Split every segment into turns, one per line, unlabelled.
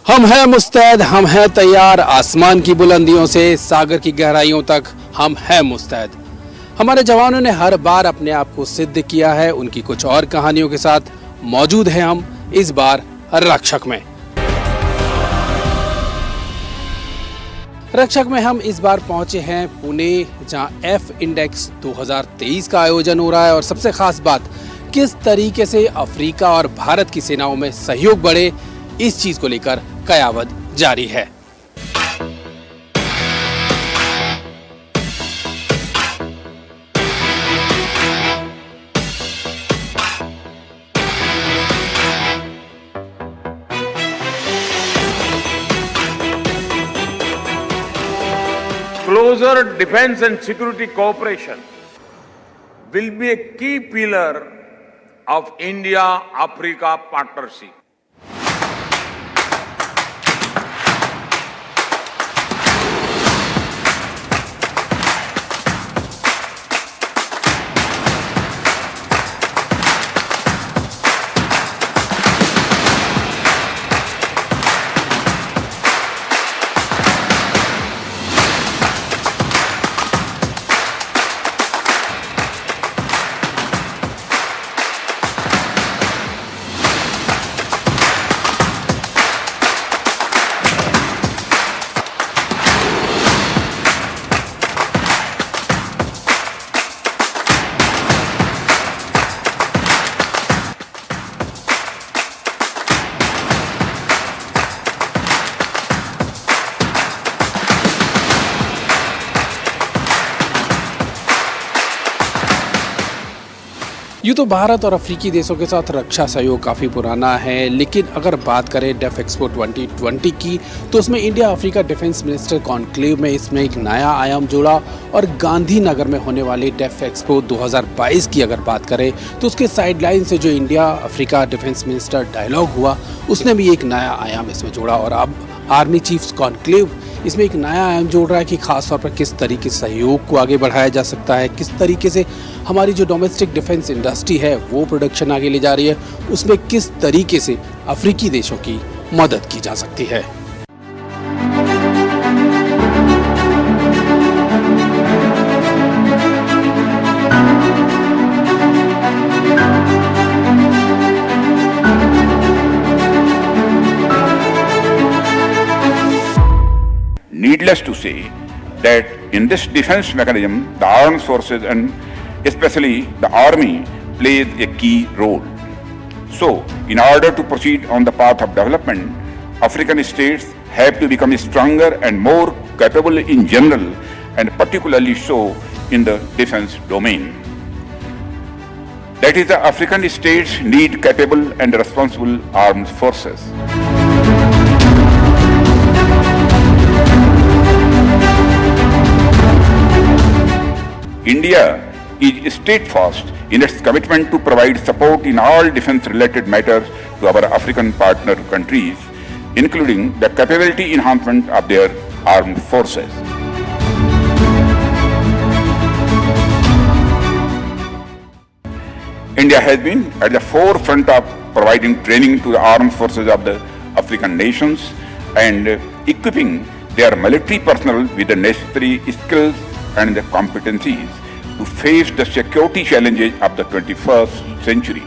हम हैं मुस्तैद, हम हैं तैयार। आसमान की बुलंदियों से सागर की गहराइयों तक हम हैं मुस्तैद। हमारे जवानों ने हर बार अपने आप को सिद्ध किया है। उनकी कुछ और कहानियों के साथ मौजूद हैं हम इस बार रक्षक में। रक्षक में हम इस बार पहुंचे हैं पुणे, जहां एफ इंडेक्स 2023 का आयोजन हो रहा है। और सबसे खास बात, किस तरीके से अफ्रीका और भारत की सेनाओं में सहयोग बढ़े, इस चीज को लेकर कयावत जारी है।
Closer defense and security cooperation will be a key pillar of India-Africa partnership.
यूँ तो भारत और अफ्रीकी देशों के साथ रक्षा सहयोग काफ़ी पुराना है, लेकिन अगर बात करें डेफ एक्सपो 2020 की, तो उसमें India Africa defence minister conclave में इसमें एक नया आयाम जोड़ा। और गांधीनगर में होने वाली डेफ एक्सपो 2022 की अगर बात करें, तो उसके साइडलाइन से जो India Africa defence minister dialogue हुआ, उसने भी एक नया आयाम इसमें जोड़ा। और अब आर्मी चीफ्स कॉन्क्लेव इसमें एक नया आयाम जोड़ रहा है कि खास तौर पर किस तरीके से सहयोग को आगे बढ़ाया जा सकता है, किस तरीके से हमारी जो डोमेस्टिक डिफेंस इंडस्ट्री है वो प्रोडक्शन आगे ले जा रही है, उसमें किस तरीके से अफ्रीकी देशों की मदद की जा सकती है।
Needless to say that in this defense mechanism, the armed forces and especially the army plays a key role. So, in order to proceed on the path of development, African states have to become stronger and more capable in general, and particularly so in the defense domain. That is, the African states need capable and responsible armed forces. India is steadfast in its commitment to provide support in all defense-related matters to our African partner countries, including the capability enhancement of their armed forces. India has been at the forefront of providing training to the armed forces of the African nations and equipping their military personnel with the necessary skills and the competencies to face the security challenges of the 21st century.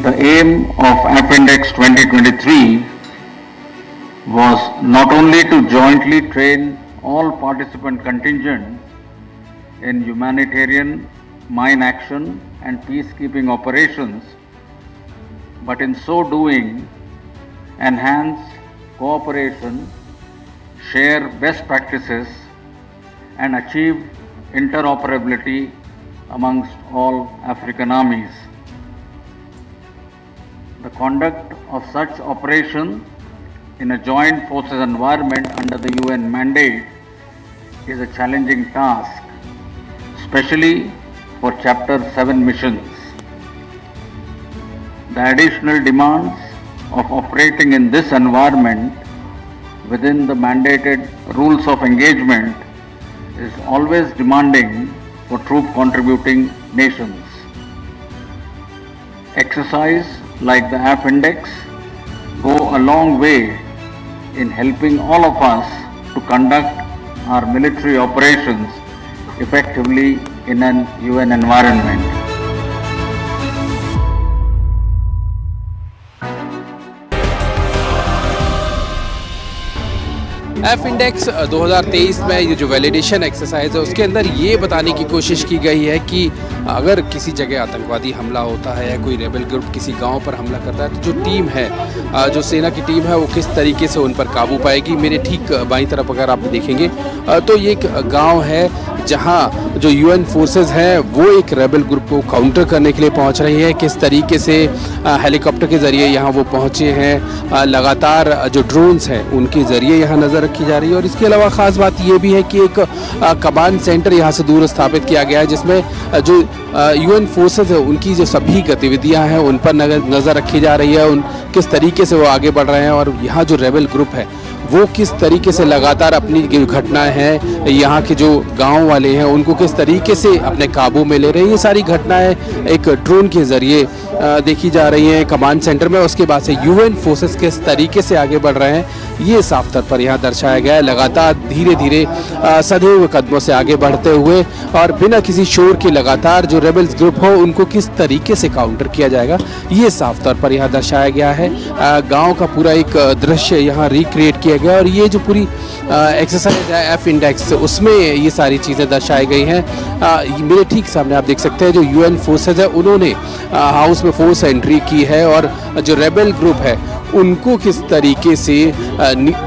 The aim of Appendix 2023 was not only to jointly train all participant contingents in humanitarian, mine action and peacekeeping operations, but in so doing enhance cooperation, share best practices and achieve interoperability amongst all African armies. The conduct of such operation in a joint forces environment under the UN mandate is a challenging task, especially for Chapter 7 missions. The additional demands of operating in this environment within the mandated rules of engagement is always demanding for troop contributing nations. Exercise like the AF Index go a long way in helping all of us to conduct our military operations effectively in an UN environment.
F index 2023 में ये जो validation exercise है उसके अंदर ये बताने की कोशिश की गई है कि अगर किसी जगह आतंकवादी हमला होता है या कोई रेबल ग्रुप किसी गांव पर हमला करता है तो जो टीम है, जो सेना की टीम है, वो किस तरीके से उन पर काबू पाएगी। मेरे ठीक बाईं तरफ अगर आप देखेंगे तो ये एक गांव है जहां जो यूएन फोर्सेस हैं वो एक रेबल ग्रुप को काउंटर करने के लिए पहुंच रही है। किस तरीके से हेलीकॉप्टर के ज़रिए यहां वो पहुंचे हैं, लगातार जो ड्रोन्स हैं उनके ज़रिए यहां नज़र रखी जा रही है। और इसके अलावा ख़ास बात ये भी है कि एक कमांड सेंटर यहाँ से दूर स्थापित किया गया है जिसमें जो यूएन फोर्सेस है उनकी जो सभी गतिविधियां हैं उन पर नज़र रखी जा रही है, उन किस तरीके से वो आगे बढ़ रहे हैं और यहाँ जो रेबल ग्रुप है वो किस तरीके से लगातार अपनी जो घटनाएं हैं, यहाँ के जो गांव वाले हैं उनको किस तरीके से अपने काबू में ले रहे हैं। ये सारी घटनाएं एक ड्रोन के ज़रिए देखी जा रही हैं कमांड सेंटर में। उसके बाद से यूएन फोर्सेस किस तरीके से आगे बढ़ रहे हैं ये साफ तौर पर यहाँ दर्शाया गया है। लगातार धीरे धीरे सदैव कदमों से आगे बढ़ते हुए और बिना किसी शोर के लगातार जो रेबल्स ग्रुप हो उनको किस तरीके से काउंटर किया जाएगा ये साफ तौर पर यहाँ दर्शाया गया है। गाँव का पूरा एक दृश्य यहाँ रिक्रिएट किया गया और ये जो पूरी एक्सरसाइज है एफ इंडेक्स उसमें ये सारी चीज़ें दर्शाई गई हैं। मेरे ठीक सामने आप देख सकते हैं जो यूएन फोर्सेज है उन्होंने हाउस में फोर्स एंट्री की है और जो रेबल ग्रुप है उनको किस तरीके से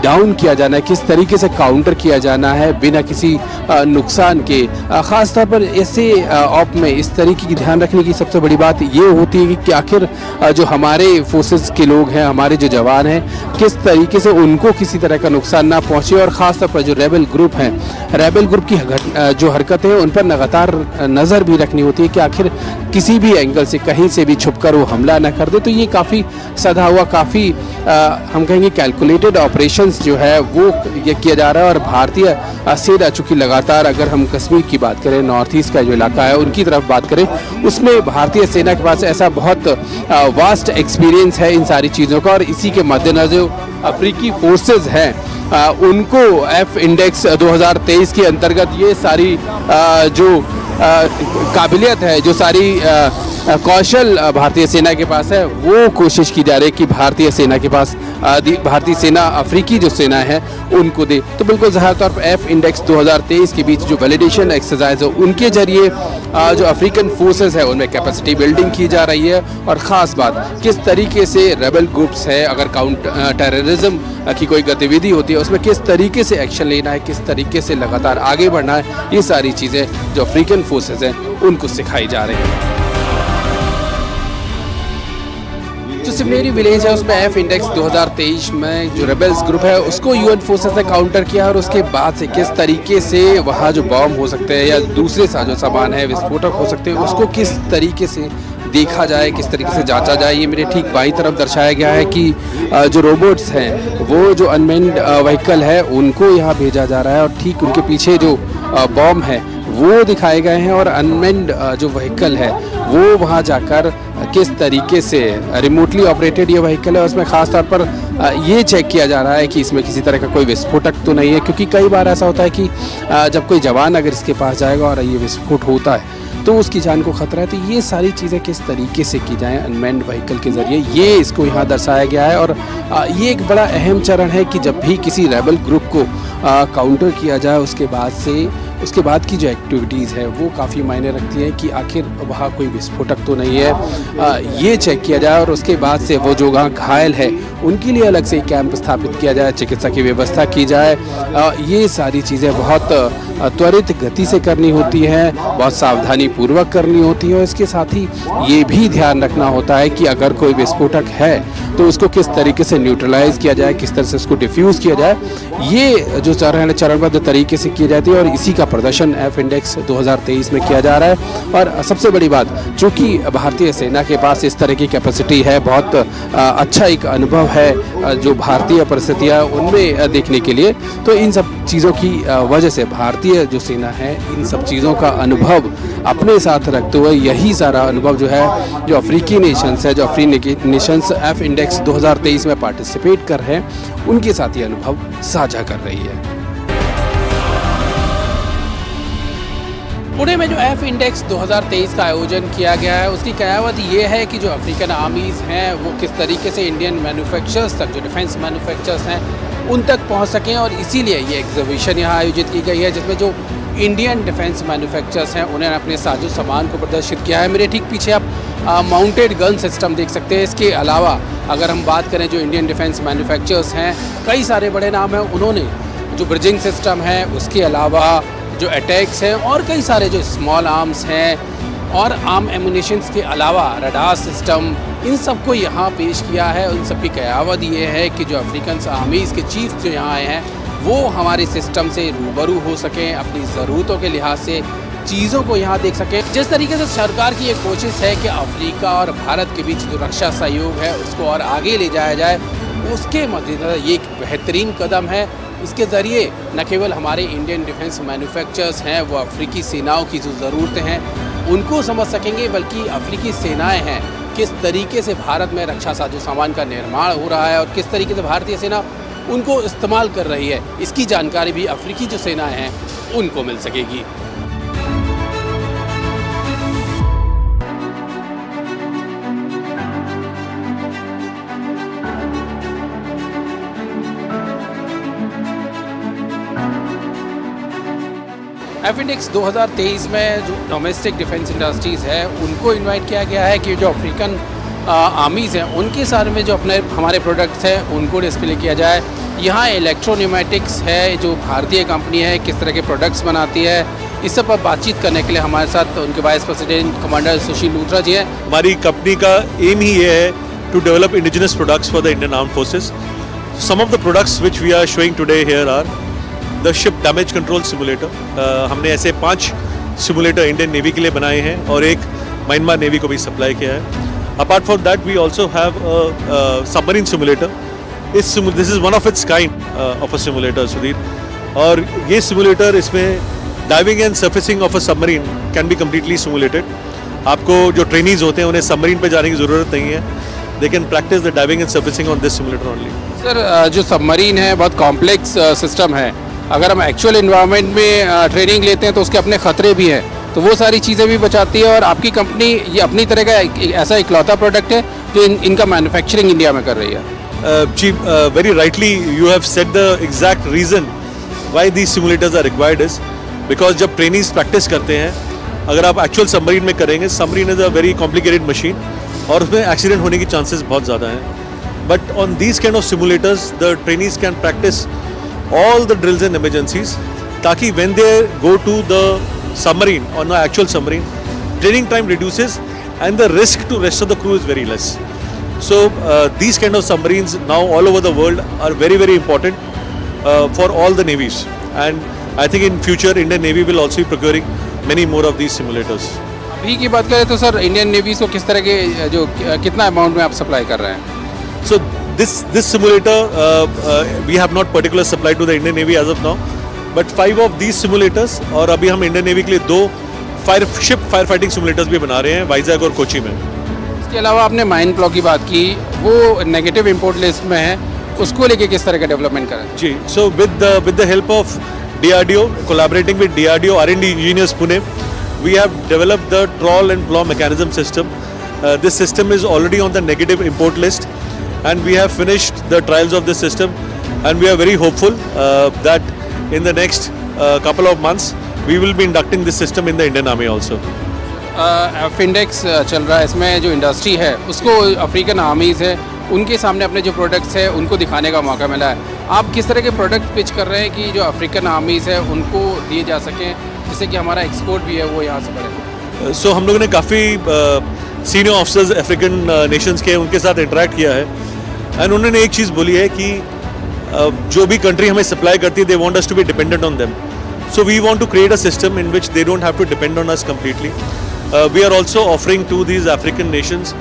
डाउन किया जाना है, किस तरीके से काउंटर किया जाना है बिना किसी नुकसान के। ख़ास तौर पर ऐसे ऑप में इस तरीके की ध्यान रखने की सबसे बड़ी बात ये होती है कि आखिर जो हमारे फोर्सेस के लोग हैं, हमारे जो जवान हैं, किस तरीके से उनको किसी तरह का नुकसान ना पहुँचे। और ख़ास तौर पर जो रेबल ग्रुप हैं, रेबल ग्रुप की जो हरकतें हैं उन पर लगातार नज़र भी रखनी होती है कि आखिर किसी भी एंगल से कहीं से भी छुपकर वो हमला ना कर दे। तो ये काफ़ी सधा हुआ, काफ़ी हम कहेंगे कैलकुलेटेड ऑपरेशंस जो है वो ये किया जा रहा है। और भारतीय सेना चूँकि लगातार अगर हम कश्मीर की बात करें, नॉर्थ ईस्ट का जो इलाका है उनकी तरफ बात करें, उसमें भारतीय सेना के पास ऐसा बहुत वास्ट एक्सपीरियंस है इन सारी चीज़ों का। और इसी के मद्देनजर अफ्रीकी फोर्सेज हैं उनको एफ इंडेक्स 2023 के अंतर्गत ये सारी जो काबिलियत है, जो सारी कौशल भारतीय सेना के पास है वो कोशिश की जा रही है कि भारतीय सेना के पास भारतीय सेना अफ्रीकी जो सेना है उनको दे। तो बिल्कुल ज़ाहिर तौर पर एफ इंडेक्स 2023 के बीच जो वैलिडेशन एक्सरसाइज है उनके जरिए जो अफ्रीकन फोर्सेस है उनमें कैपेसिटी बिल्डिंग की जा रही है। और ख़ास बात किस तरीके से रेबल ग्रुप्स है, अगर टेररिज्म की कोई गतिविधि होती है उसमें किस तरीके से एक्शन लेना है, किस तरीके से लगातार आगे बढ़ना है, ये सारी चीज़ें जो अफ्रीकन फोर्सेस हैं उनको सिखाई जा रही हैं। जो सिमलेरी विलेज है उसमें एफ इंडेक्स 2023 में जो रेबल्स ग्रुप है उसको यूएन फोर्सेस ने काउंटर किया और उसके बाद से किस तरीके से वहाँ जो बॉम्ब हो सकते हैं या दूसरे साजो सामान है, विस्फोटक हो सकते हैं, उसको किस तरीके से देखा जाए, किस तरीके से जांचा जाए। ये मेरे ठीक बाईं तरफ दर्शाया गया है कि जो रोबोट्स हैं वो जो अनमेन्ड व्हीकल है उनको यहाँ भेजा जा रहा है और ठीक उनके पीछे जो बॉम्ब है वो दिखाए गए हैं और अनमेन्ड जो व्हीकल है वो वहाँ जाकर किस तरीके से रिमोटली ऑपरेटेड ये व्हीकल है उसमें ख़ास तौर पर ये चेक किया जा रहा है कि इसमें किसी तरह का कोई विस्फोटक तो नहीं है। क्योंकि कई बार ऐसा होता है कि जब कोई जवान अगर इसके पास जाएगा और ये विस्फोट होता है तो उसकी जान को खतरा है। तो ये सारी चीज़ें किस तरीके से की जाएँ अनमैन्ड व्हीकल के ज़रिए, ये इसको यहाँ दर्शाया गया है। और ये एक बड़ा अहम चरण है कि जब भी किसी रेबल ग्रुप को काउंटर किया जाए उसके बाद की जो एक्टिविटीज़ है वो काफ़ी मायने रखती है कि आखिर वहाँ कोई विस्फोटक तो नहीं है, ये चेक किया जाए। और उसके बाद से वो जो वहाँ घायल है उनके लिए अलग से कैंप स्थापित किया जाए, चिकित्सा की व्यवस्था की जाए। ये सारी चीज़ें बहुत त्वरित गति से करनी होती हैं, बहुत सावधानी पूर्वक करनी होती है। और इसके साथ ही ये भी ध्यान रखना होता है कि अगर कोई विस्फोटक है तो उसको किस तरीके से न्यूट्रलाइज किया जाए, किस तरह से उसको डिफ्यूज़ किया जाए, ये जो चरणबद्ध तरीके से किया जाती है और इसी का प्रदर्शन एफ इंडेक्स 2023 में किया जा रहा है। और सबसे बड़ी बात, चूँकि भारतीय सेना के पास इस तरह की कैपेसिटी है, बहुत अच्छा एक अनुभव है जो भारतीय परिस्थितियाँ उनमें देखने के लिए, तो इन सब चीज़ों की वजह से भारतीय जो सेना है इन सब चीज़ों का अनुभव अपने साथ रखते हुए यही सारा अनुभव जो है, जो अफ्रीकी नेशंस है, जो अफ्रीकी नेशंस एफ इंडेक्स 2023 में पार्टिसिपेट कर रहे हैं, उनके साथ ये अनुभव साझा कर रही है। पुणे में जो एफ इंडेक्स 2023 का आयोजन किया गया है, उसकी कयावत ये है कि जो अफ्रीकन आर्मीज़ हैं वो किस तरीके से इंडियन मैन्युफैक्चरर्स तक, जो डिफेंस मैन्युफैक्चरर्स हैं, उन तक पहुंच सकें। और इसीलिए ये एग्जीबिशन यहाँ आयोजित की गई है, जिसमें जो इंडियन डिफेंस मैन्युफैक्चरर्स हैं उन्होंने अपने साजो सामान को प्रदर्शित किया है। मेरे ठीक पीछे आप माउंटेड गन सिस्टम देख सकते हैं। इसके अलावा अगर हम बात करें जो इंडियन डिफेंस मैन्युफैक्चरर्स हैं, कई सारे बड़े नाम हैं, उन्होंने जो ब्रिजिंग सिस्टम है, उसके अलावा जो अटैक्स हैं और कई सारे जो स्मॉल आर्म्स हैं और आर्म एमुनेशंस के अलावा रडार सिस्टम, इन सबको यहाँ पेश किया है। उन सब की कयावत ये है कि जो अफ्रीकन आर्मीज़ के चीफ जो यहाँ आए हैं वो हमारे सिस्टम से रूबरू हो सकें, अपनी ज़रूरतों के लिहाज से चीज़ों को यहाँ देख सकें। जिस तरीके से सरकार की ये कोशिश है कि अफ्रीका और भारत के बीच जो रक्षा सहयोग है उसको और आगे ले जाया जाए, उसके मद्देनज़र ये एक बेहतरीन कदम है। इसके ज़रिए न केवल हमारे इंडियन डिफेंस मैन्युफैक्चरर्स हैं वो अफ्रीकी सेनाओं की जो ज़रूरतें हैं उनको समझ सकेंगे, बल्कि अफ्रीकी सेनाएं हैं किस तरीके से भारत में रक्षा साजो सामान का निर्माण हो रहा है और किस तरीके से भारतीय सेना उनको इस्तेमाल कर रही है, इसकी जानकारी भी अफ्रीकी जो सेनाएं हैं उनको मिल सकेगी। एफ इंडेक्स 2023 में जो डोमेस्टिक डिफेंस इंडस्ट्रीज़ है उनको इनवाइट किया गया है कि जो अफ्रीकन आर्मीज़ हैं उनके सारे में जो हमारे प्रोडक्ट्स हैं उनको डिस्प्ले किया जाए। यहाँ इलेक्ट्रोन्यूमेटिक्स है जो भारतीय कंपनी है, किस तरह के प्रोडक्ट्स बनाती है, इस सब पर बातचीत करने के लिए हमारे साथ उनके vice president commander Sushil Luthra ji हैं।
हमारी कंपनी का एम ही ये है to develop indigenous products for the Indian armed forces. Some of the products which we are showing today here are the ship damage control simulator. हमने ऐसे 5 सिमुलेटर इंडियन नेवी के लिए बनाए हैं और एक म्यांमार नेवी को भी सप्लाई किया है। Apart from that we also have submarine simulator. This is one of its kind of a simulator, Sudhir. और ये सिमुलेटर, इसमें diving and surfacing of a submarine can be completely simulated. आपको जो trainees होते हैं उन्हें सबमरीन पे जाने की ज़रूरत नहीं है, they can practice the diving and surfacing on this simulator only.
Sir, जो सबमरीन है बहुत कॉम्प्लेक्स सिस्टम है, अगर हम एक्चुअल इन्वायरमेंट में ट्रेनिंग लेते हैं तो उसके अपने ख़तरे भी हैं, तो वो सारी चीज़ें भी बचाती है। और आपकी कंपनी ये अपनी तरह का ऐसा इकलौता प्रोडक्ट है जो इनका मैन्युफैक्चरिंग इंडिया में कर रही है।
जी, very rightly you have said the exact reason why these simulators are required is because जब ट्रेनीज प्रैक्टिस करते हैं, अगर आप एक्चुअल सबमरीन में करेंगे, submarine is a very complicated machine और उसमें एक्सीडेंट होने की चांसेस बहुत ज़्यादा हैं। But on these kind of simulators the trainees can practice all the drills and emergencies, ताकि when they go to the submarine on the actual submarine, training time reduces and the risk to rest of the crew is very less. So these kind of submarines now all over the world are very very important for all the navies, and I think in future Indian Navy will also be procuring many more of these simulators.
अभी की बात करें तो sir Indian navy को किस तरह के जो कितना अमाउंट में आप सप्लाई कर रहे हैं?
So this simulator we have not particular supply to the Indian Navy as of now, but 5 of these simulators, और अभी हम Indian Navy के लिए 2 ship firefighting simulators भी बना रहे हैं वाइजैग और कोची में।
इसके अलावा आपने माइन प्लॉ की बात की, वो नेगेटिव इंपोर्ट लिस्ट में है, उसको लेके किस तरह का डेवलपमेंट करें?
जी, so with the help of DRDO, collaborating with DRDO R&D engineers Pune, we have developed the trawl and plow mechanism system. This system is already on the negative import list, and we have finished the trials of this system, and we are very hopeful that in the next couple of months we will be inducting this system in the Indian Army also.
F index चल रहा है, इसमें जो industry है उसको African armies है उनके सामने अपने जो प्रोडक्ट्स है उनको दिखाने का मौका मिला है। आप किस तरह के प्रोडक्ट पिच कर रहे हैं कि जो अफ्रीकन आर्मीज़ है उनको दिए जा सकें, जिससे कि हमारा एक्सपोर्ट भी है वो यहाँ से बढ़े?
So हम लोगों ने काफ़ी सीनियर ऑफिसर्स अफ्रीकन नेशंस के उनके साथ इंटरेक्ट किया है, एंड उन्होंने एक चीज़ बोली है कि जो भी कंट्री हमें सप्लाई करती है they want us to be dependent on them, so we want to create a system in which they don't have to depend on us completely. We are also offering to these African nations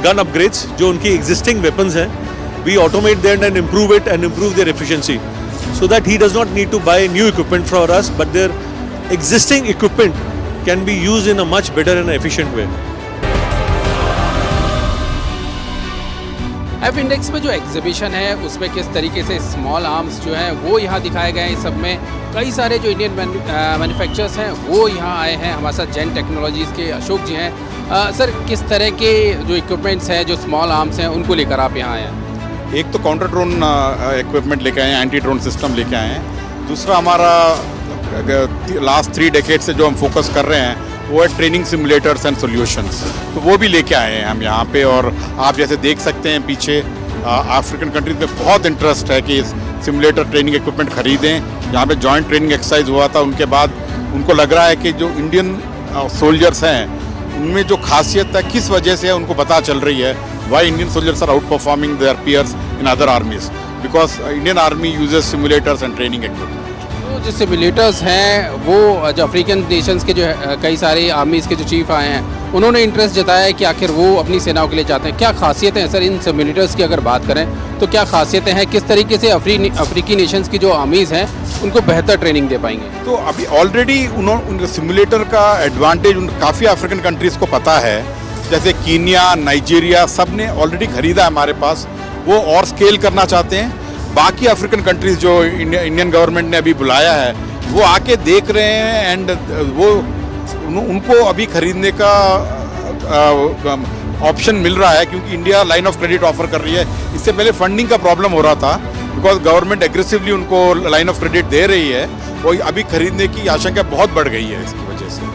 gun upgrades, जो उनकी existing weapons हैं we automate them and improve it and improve their efficiency, so that he does not need to buy new equipment for us, but their existing equipment can be used in a much better and efficient way.
F index में जो exhibition है उसमें किस तरीके से small arms जो हैं वो यहाँ दिखाए गए हैं. इस सब में कई सारे जो इंडियन मैन्युफैक्चरर्स हैं वो यहाँ आए हैं. हमारे साथ जेन टेक्नोलॉजीज़ के अशोक जी हैं. सर, किस तरह के जो इक्विपमेंट्स हैं, जो स्मॉल आर्म्स हैं, उनको लेकर आप यहाँ आए हैं?
एक तो काउंटर ड्रोन इक्विपमेंट लेके आए हैं, एंटी ड्रोन सिस्टम लेके आए हैं. दूसरा हमारा लास्ट 3 डेकेड से जो हम फोकस कर रहे हैं वो है ट्रेनिंग सिमुलेटर्स एंड सॉल्यूशंस, तो वो भी लेके आए हैं हम यहाँ पे. और आप जैसे देख सकते हैं पीछे अफ्रीकन कंट्रीज में बहुत इंटरेस्ट है कि सिमुलेटर ट्रेनिंग इक्विपमेंट खरीदें. यहाँ पे जॉइंट ट्रेनिंग एक्सरसाइज हुआ था, उनके बाद उनको लग रहा है कि जो इंडियन सोल्जर्स हैं उनमें जो खासियत है किस वजह से है उनको पता चल रही है. Why Indian soldiers are outperforming their peers in other armies? Because Indian Army uses simulators and training equipment.
तो जो सिमुलेटर्स हैं वो जो अफ्रीकन नेशंस के जो कई सारे आर्मीज़ के जो चीफ आए हैं उन्होंने इंटरेस्ट जताया है कि आखिर वो अपनी सेनाओं के लिए चाहते हैं. क्या खासियतें हैं सर इन सिमुलेटर्स की अगर बात करें तो क्या खासियतें हैं? किस तरीके से अफ्रीकी नेशंस की जो आर्मीज़ हैं उनको बेहतर ट्रेनिंग दे पाएंगे?
तो अभी ऑलरेडी उन सिमुलेटर का एडवांटेज काफ़ी अफ्रीकन कंट्रीज़ को पता है. जैसे कीनिया, नाइजीरिया, सब ने ऑलरेडी खरीदा है हमारे पास. वो और स्केल करना चाहते हैं. बाकी अफ्रीकन कंट्रीज़ जो इंडियन गवर्नमेंट ने अभी बुलाया है वो आके देख रहे हैं एंड वो उनको अभी खरीदने का ऑप्शन मिल रहा है, क्योंकि India line of credit offer कर रही है. इससे पहले फंडिंग का प्रॉब्लम हो रहा था बिकॉज गवर्नमेंट एग्रेसिवली उनको लाइन ऑफ क्रेडिट दे रही है. और अभी खरीदने की आशंका बहुत बढ़ गई है इसकी वजह से.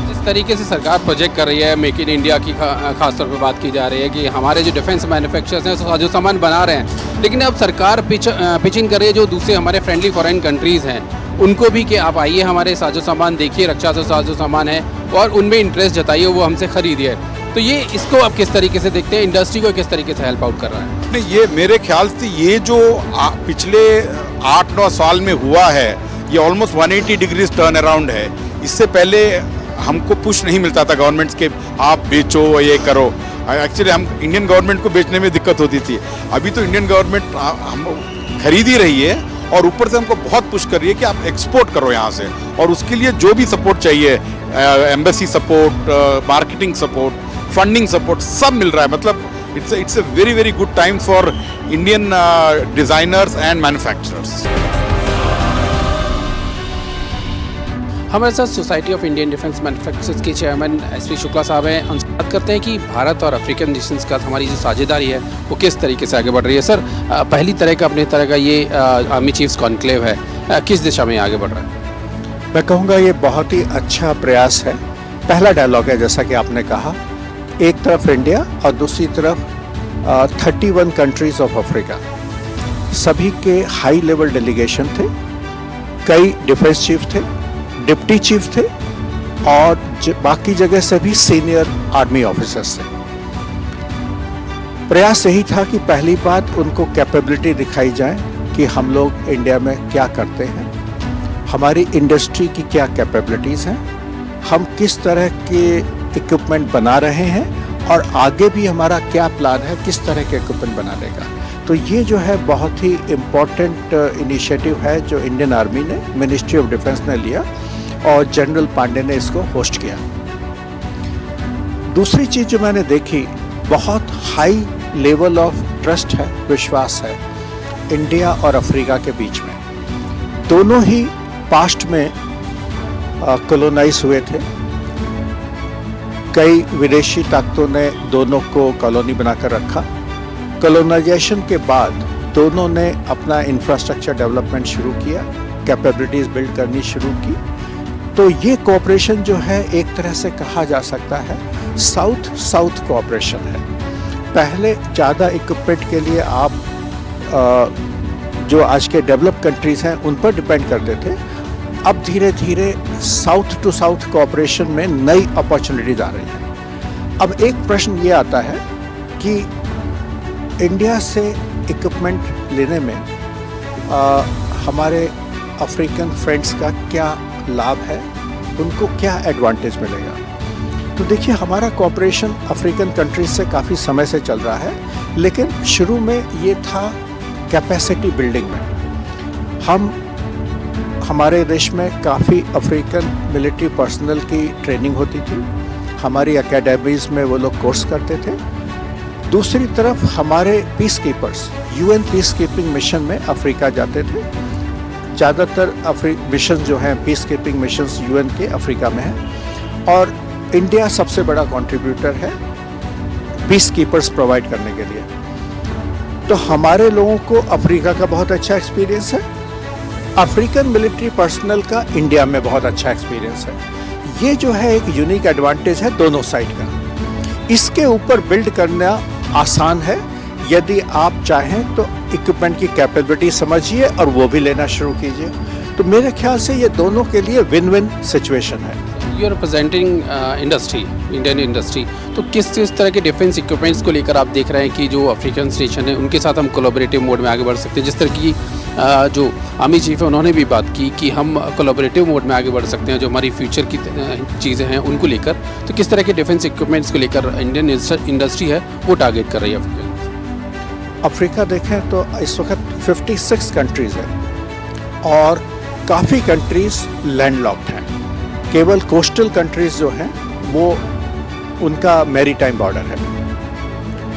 जिस तरीके से सरकार प्रोजेक्ट कर रही है मेक इन इंडिया की खासतौर पर बात की जा रही है कि हमारे जो डिफेंस मैन्युफैक्चरर्स हैं साजो सामान बना रहे हैं, लेकिन अब सरकार पिचिंग कर रही है जो दूसरे हमारे फ्रेंडली फॉरेन कंट्रीज़ हैं उनको भी कि आप आइए हमारे साजो सामान देखिए, रक्षा से साजो सामान है और उनमें इंटरेस्ट जताइए, वो हमसे खरीदिए. तो ये इसको आप किस तरीके से देखते हैं? इंडस्ट्री को किस तरीके से हेल्प आउट कर रहा है?
नहीं, ये मेरे ख्याल से ये जो पिछले 8-9 साल में हुआ है ये ऑलमोस्ट 180 डिग्रीज टर्न अराउंड है. इससे पहले हमको पुश नहीं मिलता था गवर्नमेंट्स के आप बेचो ये करो. एक्चुअली हम इंडियन गवर्नमेंट को बेचने में दिक्कत होती थी. अभी तो इंडियन गवर्नमेंट हम खरीद ही रही है और ऊपर से हमको बहुत पुश कर रही है कि आप एक्सपोर्ट करो यहाँ से. और उसके लिए जो भी सपोर्ट चाहिए, embassy support, marketing support, funding support, सब मिल रहा है. मतलब it's a very very good time for Indian designers and manufacturers.
हमारे साथ society of Indian defence manufacturers के चेयरमैन एस.पी. शुक्ला साहब हैं. हम बात करते हैं कि भारत और अफ्रीकन नेशंस का हमारी जो साझेदारी है वो किस तरीके से आगे बढ़ रही है. सर, पहली तरह का अपने तरह का ये आर्मी चीफ्स कॉन्क्लेव है, किस दिशा में आगे बढ़ रहा है?
मैं कहूँगा ये बहुत ही अच्छा प्रयास है. पहला डायलॉग है जैसा कि आपने कहा, एक तरफ इंडिया और दूसरी तरफ 31 कंट्रीज़ ऑफ अफ्रीका, सभी के हाई लेवल डेलीगेशन थे. कई डिफेंस चीफ थे, डिप्टी चीफ थे और बाकी जगह से भी सीनियर आर्मी ऑफिसर्स थे. प्रयास यही था कि पहली बात उनको कैपेबिलिटी दिखाई जाए कि हम लोग इंडिया में क्या करते हैं, हमारी इंडस्ट्री की क्या कैपेबिलिटीज़ हैं, हम किस तरह के इक्विपमेंट बना रहे हैं और आगे भी हमारा क्या प्लान है किस तरह के इक्विपमेंट बनाने का. तो ये जो है बहुत ही इम्पोर्टेंट इनिशिएटिव है जो इंडियन आर्मी ने, मिनिस्ट्री ऑफ डिफेंस ने लिया और जनरल पांडे ने इसको होस्ट किया. दूसरी चीज़ जो मैंने देखी, बहुत हाई लेवल ऑफ ट्रस्ट है, विश्वास है इंडिया और अफ्रीका के बीच में. दोनों ही पास्ट में कॉलोनाइज हुए थे. कई विदेशी ताकतों ने दोनों को कॉलोनी बनाकर रखा. कॉलोनाइजेशन के बाद दोनों ने अपना इंफ्रास्ट्रक्चर डेवलपमेंट शुरू किया, कैपेबिलिटीज़ बिल्ड करनी शुरू की. तो ये कोऑपरेशन जो है एक तरह से कहा जा सकता है साउथ साउथ कोऑपरेशन है. पहले ज़्यादा इक्विपमेंट के लिए आप जो आज के डेवलप कंट्रीज़ हैं उन पर डिपेंड करते थे. अब धीरे धीरे साउथ टू साउथ कोऑपरेशन में नई अपॉर्चुनिटीज आ रही हैं. अब एक प्रश्न ये आता है कि इंडिया से इक्विपमेंट लेने में हमारे अफ्रीकन फ्रेंड्स का क्या लाभ है, उनको क्या एडवांटेज मिलेगा। तो देखिए, हमारा कोऑपरेशन अफ्रीकन कंट्रीज से काफ़ी समय से चल रहा है, लेकिन शुरू में ये था कैपेसिटी बिल्डिंग में। हमारे देश में काफ़ी अफ्रीकन मिलिट्री पर्सनल की ट्रेनिंग होती थी, हमारी एकेडमीज़ में वो लोग कोर्स करते थे। दूसरी तरफ हमारे peace keepers UN peace keeping mission में अफ्रीका जाते थे। ज़्यादातर मिशन जो हैं पीस कीपिंग मिशंस यूएन के अफ्रीका में हैं, और इंडिया सबसे बड़ा कंट्रीब्यूटर है पीस कीपर्स प्रोवाइड करने के लिए। तो हमारे लोगों को अफ्रीका का बहुत अच्छा एक्सपीरियंस है, अफ्रीकन मिलिट्री पर्सनल का इंडिया में बहुत अच्छा एक्सपीरियंस है। ये जो है एक यूनिक एडवांटेज है दोनों साइड का। इसके ऊपर बिल्ड करना आसान है, यदि आप चाहें तो इक्विपमेंट की कैपेबिलिटी समझिए और वो भी लेना शुरू कीजिए। तो मेरे ख्याल से ये दोनों के लिए विन विन सिचुएशन है।
You are representing industry, Indian industry, तो किस तरह के डिफेंस इक्विपमेंट्स को लेकर आप देख रहे हैं कि जो अफ्रीकन नेशन है उनके साथ हम कोलैबोरेटिव मोड में आगे बढ़ सकते हैं? जिस तरह की जो आर्मी चीफ है उन्होंने भी बात की कि हम कोलैबोरेटिव मोड में आगे बढ़ सकते हैं, जो हमारी फ्यूचर की चीज़ें हैं उनको लेकर। तो किस तरह के डिफेंस इक्विपमेंट्स को लेकर इंडियन इंडस्ट्री है वो टारगेट कर रही है?
अफ्रीका देखें तो इस वक्त 56 कंट्रीज़ हैं और काफ़ी कंट्रीज़ लैंडलॉक्ड हैं। केवल कोस्टल कंट्रीज़ जो हैं वो उनका मैरीटाइम बॉर्डर है।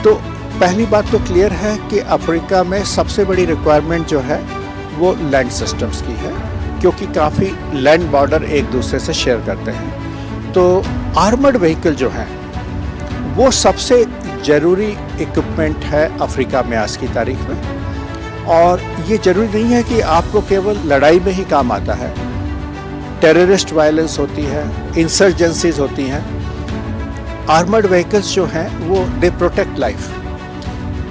तो पहली बात तो क्लियर है कि अफ्रीका में सबसे बड़ी रिक्वायरमेंट जो है वो लैंड सिस्टम्स की है, क्योंकि काफ़ी लैंड बॉर्डर एक दूसरे से शेयर करते हैं। तो आर्मर्ड व्हीकल जो हैं वो सबसे ज़रूरी इक्विपमेंट है अफ्रीका में आज की तारीख में। और ये ज़रूरी नहीं है कि आपको केवल लड़ाई में ही काम आता है। टेररिस्ट वायलेंस होती है, इंसर्जेंसीज होती हैं। आर्मर्ड व्हीकल्स जो हैं वो दे प्रोटेक्ट लाइफ,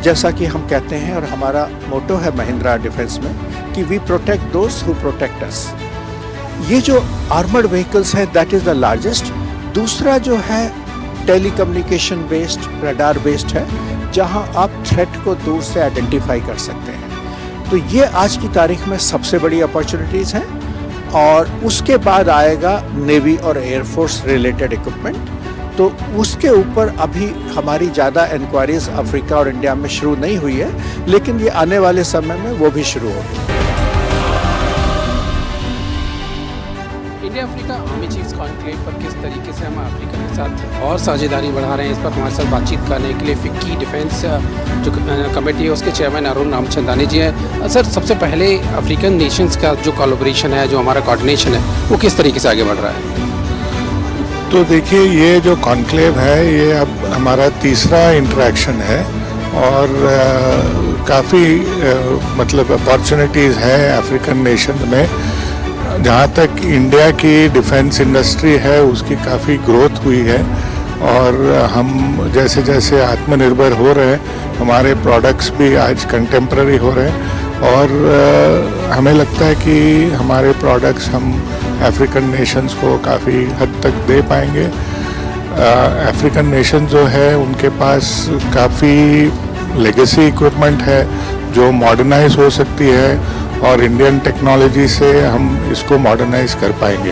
जैसा कि हम कहते हैं, और हमारा मोटो है महिंद्रा डिफेंस में कि we protect those who protect us. ये जो आर्मर्ड व्हीकल्स है दैट इज़ द लार्जेस्ट। दूसरा जो है टेलीकम्युनिकेशन बेस्ड, रडार बेस्ड है, जहां आप थ्रेट को दूर से आइडेंटिफाई कर सकते हैं। तो ये आज की तारीख में सबसे बड़ी अपॉर्चुनिटीज़ हैं। और उसके बाद आएगा नेवी और एयरफोर्स रिलेटेड इक्विपमेंट। तो उसके ऊपर अभी हमारी ज़्यादा इंक्वायरीज अफ्रीका और इंडिया में शुरू नहीं हुई है, लेकिन ये आने वाले समय में वो भी शुरू होगी।
India Africa army chiefs conclave पर किस तरीके से हम अफ्रीका के साथ और साझेदारी बढ़ा रहे हैं, इस पर हमारे साथ बातचीत करने के लिए फिक्की डिफेंस जो कमेटी है उसके चेयरमैन अरुण रामचंदानी जी हैं। सर, सबसे पहले अफ्रीकन नेशंस का जो कोलैबोरेशन है, जो हमारा कोऑर्डिनेशन है, वो किस तरीके से आगे बढ़ रहा है?
तो देखिए, ये जो कॉन्क्लेव है ये अब हमारा तीसरा इंटरेक्शन है और काफ़ी मतलब अपॉर्चुनिटीज़ हैं अफ्रीकन नेशन में। जहाँ तक इंडिया की डिफेंस इंडस्ट्री है उसकी काफ़ी ग्रोथ हुई है और हम जैसे जैसे आत्मनिर्भर हो रहे हैं हमारे प्रोडक्ट्स भी आज कंटेम्प्ररी हो रहे हैं और हमें लगता है कि हमारे प्रोडक्ट्स हम अफ्रीकन नेशंस को काफ़ी हद तक दे पाएंगे। अफ्रीकन नेशन जो है उनके पास काफ़ी लेगेसी इक्विपमेंट है जो मॉडर्नाइज हो सकती है और इंडियन टेक्नोलॉजी से हम इसको मॉडर्नाइज कर पाएंगे।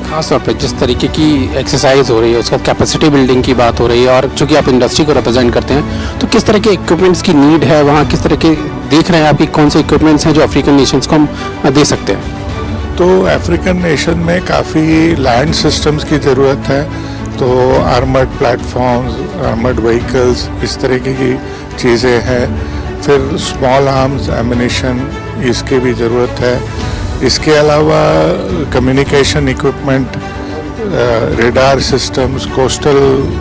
खास तौर पे जिस तरीके की एक्सरसाइज हो रही है उसका कैपेसिटी बिल्डिंग की बात हो रही है और चूंकि आप इंडस्ट्री को रिप्रेजेंट करते हैं तो किस तरह के इक्विपमेंट्स की नीड है वहाँ, किस तरह के देख रहे हैं आपकी कौन से इक्विपमेंट्स हैं जो अफ्रीकन नेशंस को हम दे सकते हैं?
तो अफ्रीकन नेशन में काफ़ी लैंड सिस्टम्स की ज़रूरत है, तो आर्मर्ड प्लेटफॉर्म्स, आर्मर्ड व्हीकल्स, इस तरीके की चीज़ें हैं। फिर स्मॉल आर्म्स एमिनेशन इसकी भी ज़रूरत है। इसके अलावा communication equipment, radar systems, coastal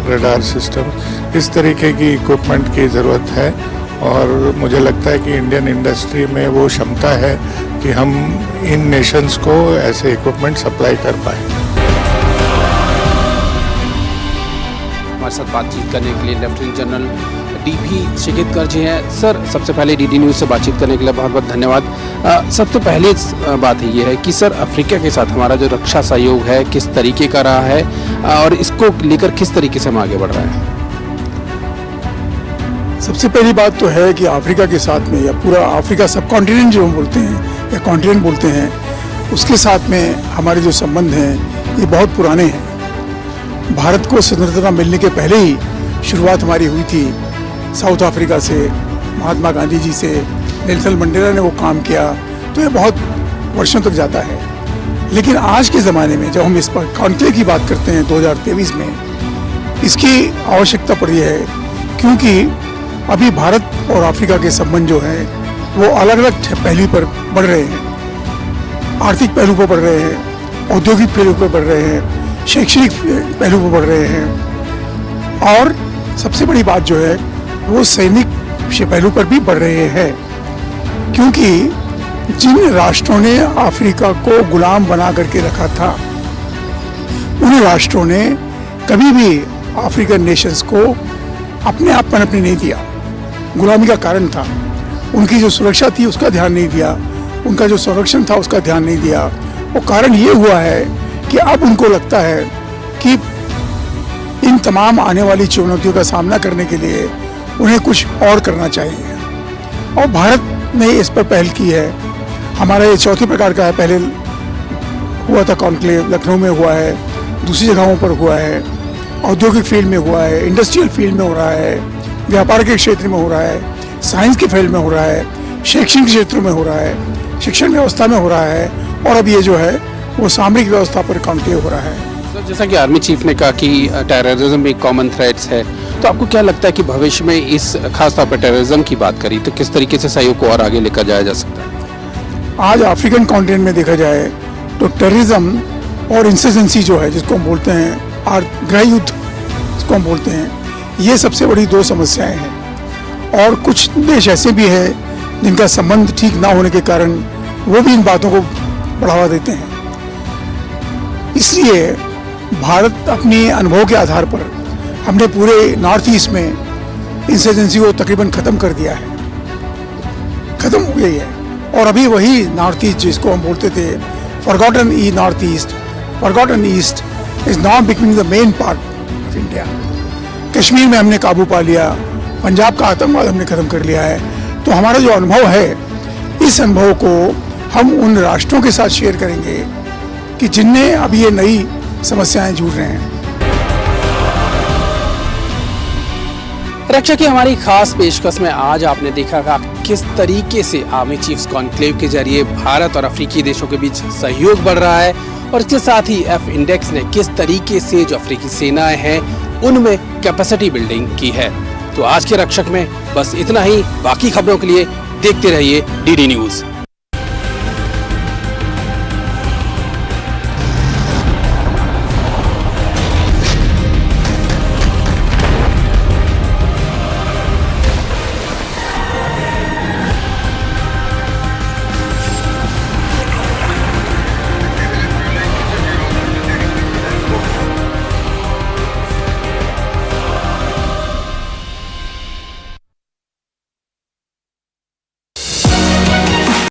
radar systems, इस तरीके की इक्विपमेंट की ज़रूरत है और मुझे लगता है कि इंडियन इंडस्ट्री में वो क्षमता है कि हम इन नेशंस को ऐसे इक्विपमेंट सप्लाई कर पाएँ।
हमारे साथ बातचीत करने के लिए लेफ्टिनेंट जनरल डीपी शिगितकर जी हैं। सर, सबसे पहले डीडी न्यूज़ से बातचीत करने के लिए बहुत बहुत धन्यवाद। सबसे पहले बात ये है कि सर अफ्रीका के साथ हमारा जो रक्षा सहयोग है किस तरीके का रहा है और इसको लेकर किस तरीके से हम आगे बढ़ रहे हैं?
सबसे पहली बात तो है कि अफ्रीका के साथ में या पूरा अफ्रीका सब कॉन्टिनेंट जो हम बोलते हैं या कॉन्टिनेंट बोलते हैं, उसके साथ में हमारे जो संबंध हैं ये बहुत पुराने हैं। भारत को स्वतंत्रता मिलने के पहले ही शुरुआत हमारी हुई थी साउथ अफ्रीका से, महात्मा गांधी जी से, नेल्सन मंडेला ने वो काम किया, तो ये बहुत वर्षों तक जाता है। लेकिन आज के ज़माने में जब हम इस पर कॉन्क्लेव की बात करते हैं 2023 में, इसकी आवश्यकता पड़ी है क्योंकि अभी भारत और अफ्रीका के संबंध जो हैं वो अलग अलग पहलू पर बढ़ रहे हैं। आर्थिक पहलू पर बढ़ रहे हैं, औद्योगिक पहलू पर बढ़ रहे हैं, शैक्षणिक पहलू पर बढ़ रहे हैं, और सबसे बड़ी बात जो है वो सैनिक पहलू पर भी बढ़ रहे हैं। क्योंकि जिन राष्ट्रों ने अफ्रीका को गुलाम बना करके रखा था, उन राष्ट्रों ने कभी भी अफ्रीकन नेशंस को अपने आप पनपने नहीं दिया। गुलामी का कारण था, उनकी जो सुरक्षा थी उसका ध्यान नहीं दिया, उनका जो संरक्षण था उसका ध्यान नहीं दिया। वो कारण ये हुआ है कि अब उनको लगता है कि इन तमाम आने वाली चुनौतियों का सामना करने के लिए उन्हें कुछ और करना चाहिए, और भारत ने इस पर पहल की है। हमारा ये चौथे प्रकार का है। पहले हुआ था कॉन्क्लेव, लखनऊ में हुआ है, दूसरी जगहों पर हुआ है, औद्योगिक फील्ड में हुआ है, इंडस्ट्रियल फील्ड में हो रहा है, व्यापार के क्षेत्र में हो रहा है, साइंस के फील्ड में हो रहा है, शैक्षणिक क्षेत्र में हो रहा है, शिक्षण व्यवस्था में हो रहा है, और अब ये जो है वो सामरिक व्यवस्था पर कॉन्क्लेव हो रहा है।
सर, जैसा कि आर्मी चीफ ने कहा कि टेररिज्म एक कॉमन थ्रेट्स है, तो आपको क्या लगता है कि भविष्य में इस खासतौर पर टेररिज्म की बात करी तो किस तरीके से सहयोग को और आगे लेकर जाया जा सकता है?
आज अफ्रीकन कॉन्टिनेंट में देखा जाए तो टेररिज्म और इंसर्जेंसी जो है, जिसको हम बोलते हैं गृह युद्ध जिसको हम बोलते हैं, ये सबसे बड़ी दो समस्याएं हैं। और कुछ देश ऐसे भी हैं जिनका संबंध ठीक ना होने के कारण वो भी इन बातों को बढ़ावा देते हैं। इसलिए भारत अपने अनुभव के आधार पर हमने पूरे नॉर्थ ईस्ट में इंसर्जेंसी को तकरीबन ख़त्म कर दिया है, ख़त्म हो गई है। और अभी वही नॉर्थ ईस्ट जिसको हम बोलते थे forgotten north east, forgotten east is now becoming the main part of India. Kashmir में हमने काबू पा लिया, पंजाब का आतंकवाद हमने ख़त्म कर लिया है। तो हमारा जो अनुभव है, इस अनुभव को हम उन राष्ट्रों के साथ शेयर करेंगे कि जिनने अब ये नई समस्याएं जूझ रहे हैं।
रक्षा की हमारी खास पेशकश में आज आपने देखा कि किस तरीके से आर्मी चीफ्स कॉन्क्लेव के जरिए भारत और अफ्रीकी देशों के बीच सहयोग बढ़ रहा है, और इसके साथ ही एफ इंडेक्स ने किस तरीके से जो अफ्रीकी सेनाएं हैं उनमें कैपेसिटी बिल्डिंग की है। तो आज के रक्षक में बस इतना ही। बाकी खबरों के लिए देखते रहिए डीडी न्यूज़।